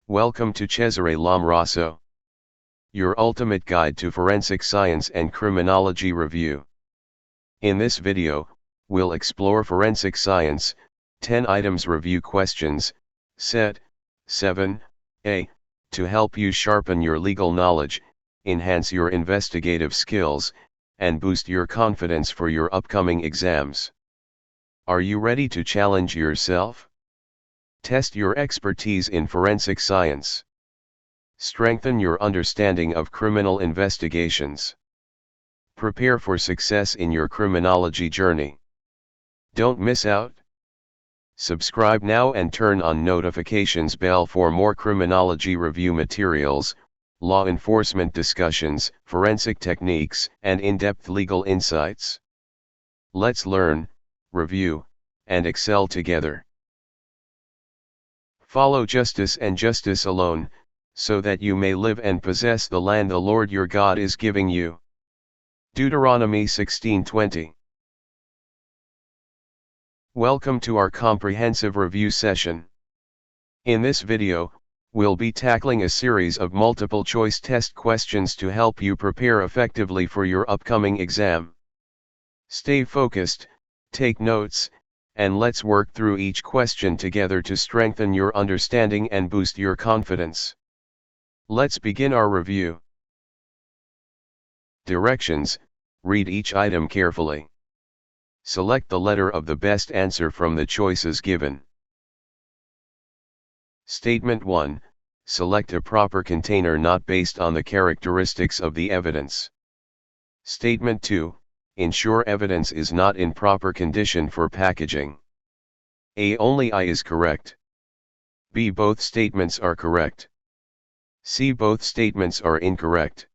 Welcome to Cesare Lomraso, your ultimate guide to forensic science and criminology review. In this video, we'll explore forensic science, 10 items review questions, set 7a, to help you sharpen your legal knowledge, enhance your investigative skills, and boost your confidence for your upcoming exams. Are you ready to challenge yourself? Test your expertise in forensic science. Strengthen your understanding of criminal investigations. Prepare for success in your criminology journey. Don't miss out. Subscribe now and turn on notifications bell for more criminology review materials, law enforcement discussions, forensic techniques, and in-depth legal insights. Let's learn, review, and excel together. Follow justice and justice alone, so that you may live and possess the land the Lord your God is giving you. Deuteronomy 16:20. Welcome to our comprehensive review session. In this video, we'll be tackling a series of multiple choice test questions to help you prepare effectively for your upcoming exam. Stay focused, take notes, and let's work through each question together to strengthen your understanding and boost your confidence. Let's begin our review. Directions: read each item carefully. Select the letter of the best answer from the choices given. Statement 1: select a proper container not based on the characteristics of the evidence. Statement 2: ensure evidence is not in proper condition for packaging. A. Only I is correct. B. Both statements are correct. C. Both statements are incorrect.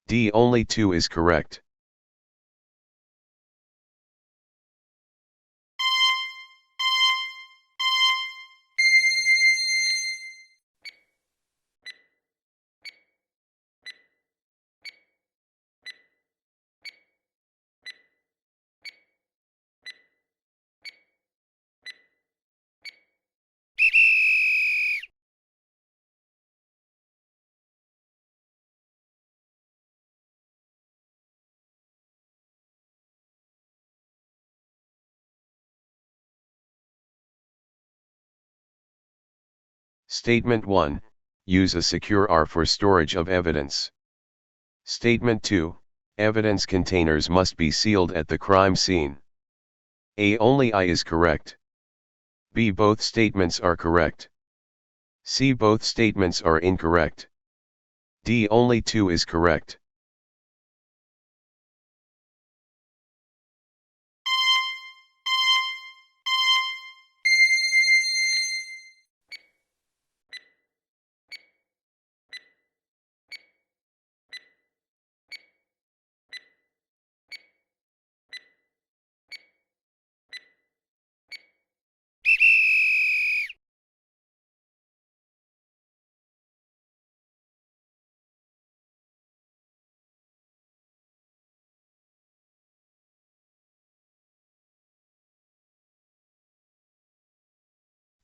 D. Only 2 is correct. Statement 1: use a secure R for storage of evidence. Statement 2: evidence containers must be sealed at the crime scene. A. Only I is correct. B. Both statements are correct. C. Both statements are incorrect. D. Only 2 is correct.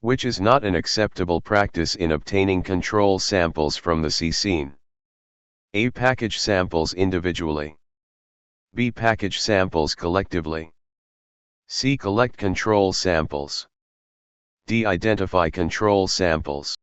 Which is not an acceptable practice in obtaining control samples from the scene? A. Package samples individually. B. Package samples collectively. C. Collect control samples. D. Identify control samples.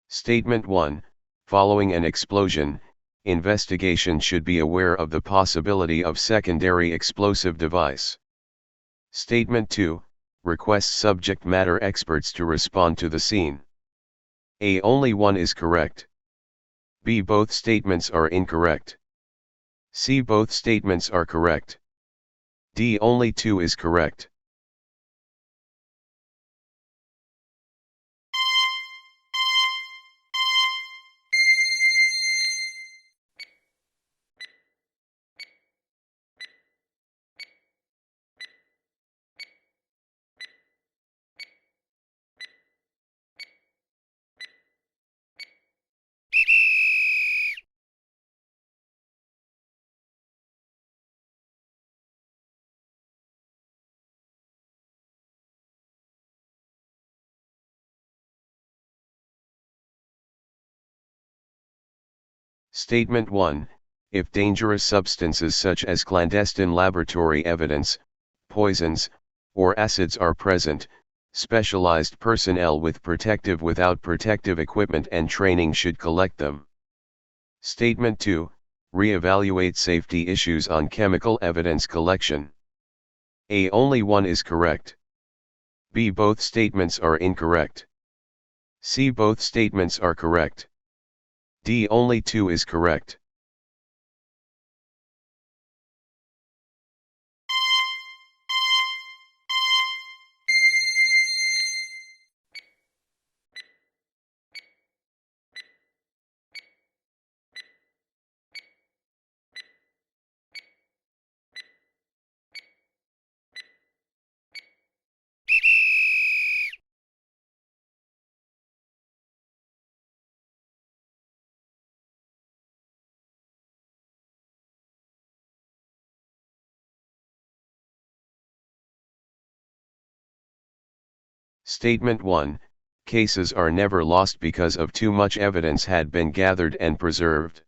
Statement 1: following an explosion, investigation should be aware of the possibility of secondary explosive device. Statement 2: request subject matter experts to respond to the scene. A. Only 1 is correct. B. Both statements are incorrect. C. Both statements are correct. D. Only 2 is correct. Statement 1. If dangerous substances such as clandestine laboratory evidence, poisons, or acids are present, specialized personnel without protective equipment and training should collect them. Statement 2. Re-evaluate safety issues on chemical evidence collection. A. Only 1 is correct. B. Both statements are incorrect. C. Both statements are correct. D. Only 2 is correct. Statement 1. Cases are never lost because of too much evidence had been gathered and preserved.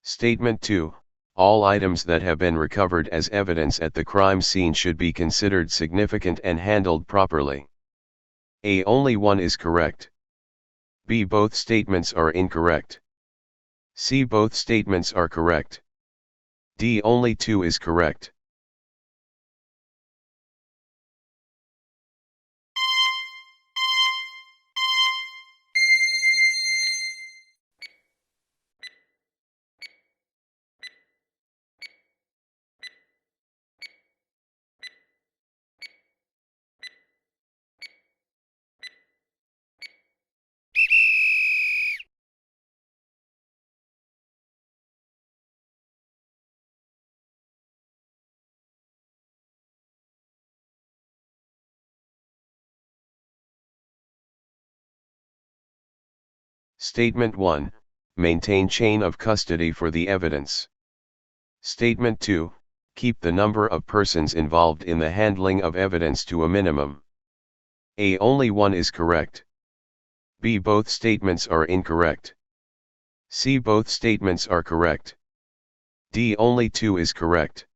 Statement 2. All items that have been recovered as evidence at the crime scene should be considered significant and handled properly. A. Only 1 is correct. B. Both statements are incorrect. C. Both statements are correct. D. Only 2 is correct. Statement 1. Maintain chain of custody for the evidence. Statement 2. Keep the number of persons involved in the handling of evidence to a minimum. A. Only 1 is correct. B. Both statements are incorrect. C. Both statements are correct. D. Only 2 is correct.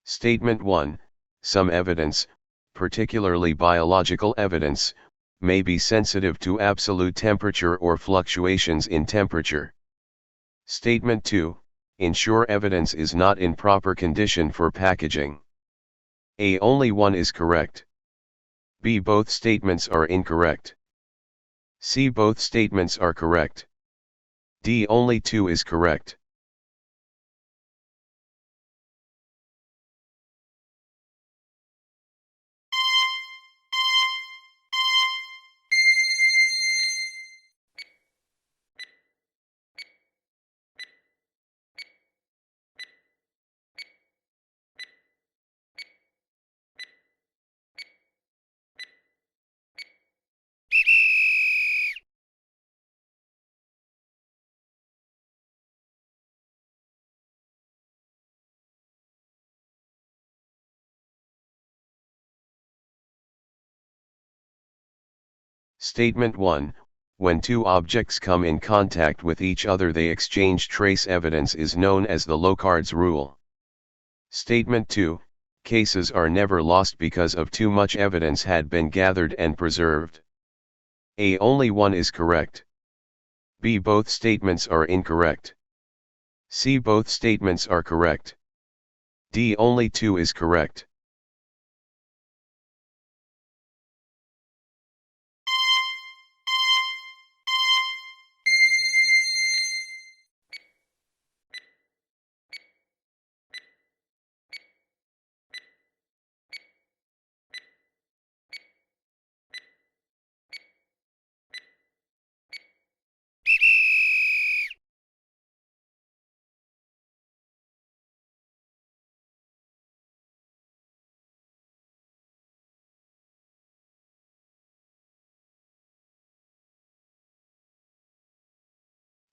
Statement 1. Some evidence, particularly biological evidence, may be sensitive to absolute temperature or fluctuations in temperature. Statement 2. Ensure evidence is not in proper condition for packaging. A. Only 1 is correct. B. Both statements are incorrect. C. Both statements are correct. D. Only 2 is correct. Statement 1. when two objects come in contact with each other they exchange trace evidence is known as the Locard's rule. Statement 2, cases are never lost because of too much evidence had been gathered and preserved. A. Only one is correct. B. Both statements are incorrect. C. Both statements are correct. D. Only two is correct.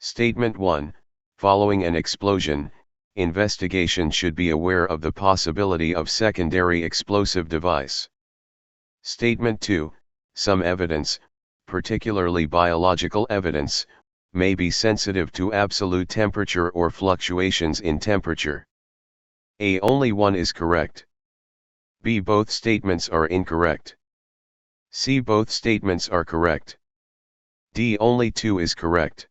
Statement 1, following an explosion, investigation should be aware of the possibility of secondary explosive device. Statement 2, some evidence, particularly biological evidence, may be sensitive to absolute temperature or fluctuations in temperature. A. Only one is correct. B. Both statements are incorrect. C. Both statements are correct. D. Only two is correct.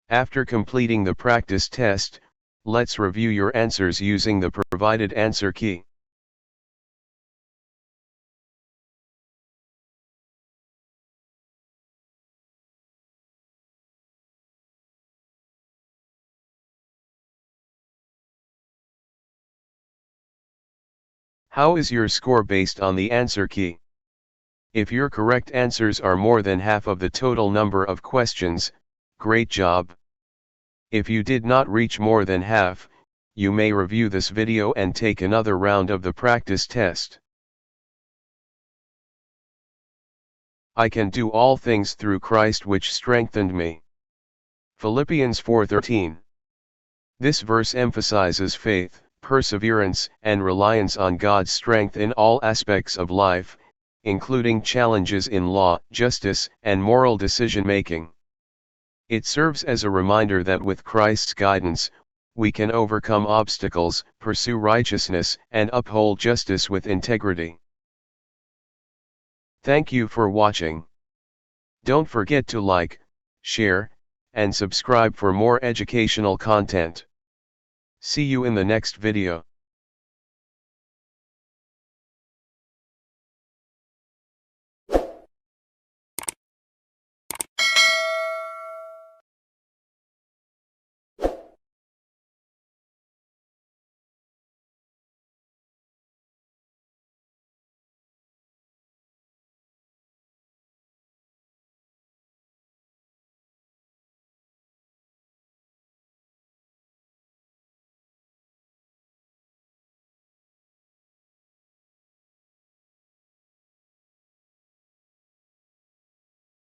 After completing the practice test, let's review your answers using the provided answer key. How is your score based on the answer key? If your correct answers are more than half of the total number of questions, great job. If you did not reach more than half, you may review this video and take another round of the practice test. I can do all things through Christ which strengthened me. Philippians 4:13. This verse emphasizes faith, perseverance, and reliance on God's strength in all aspects of life, including challenges in law, justice, and moral decision-making. It serves as a reminder that with Christ's guidance, we can overcome obstacles, pursue righteousness, and uphold justice with integrity. Thank you for watching. Don't forget to like, share, and subscribe for more educational content. See you in the next video.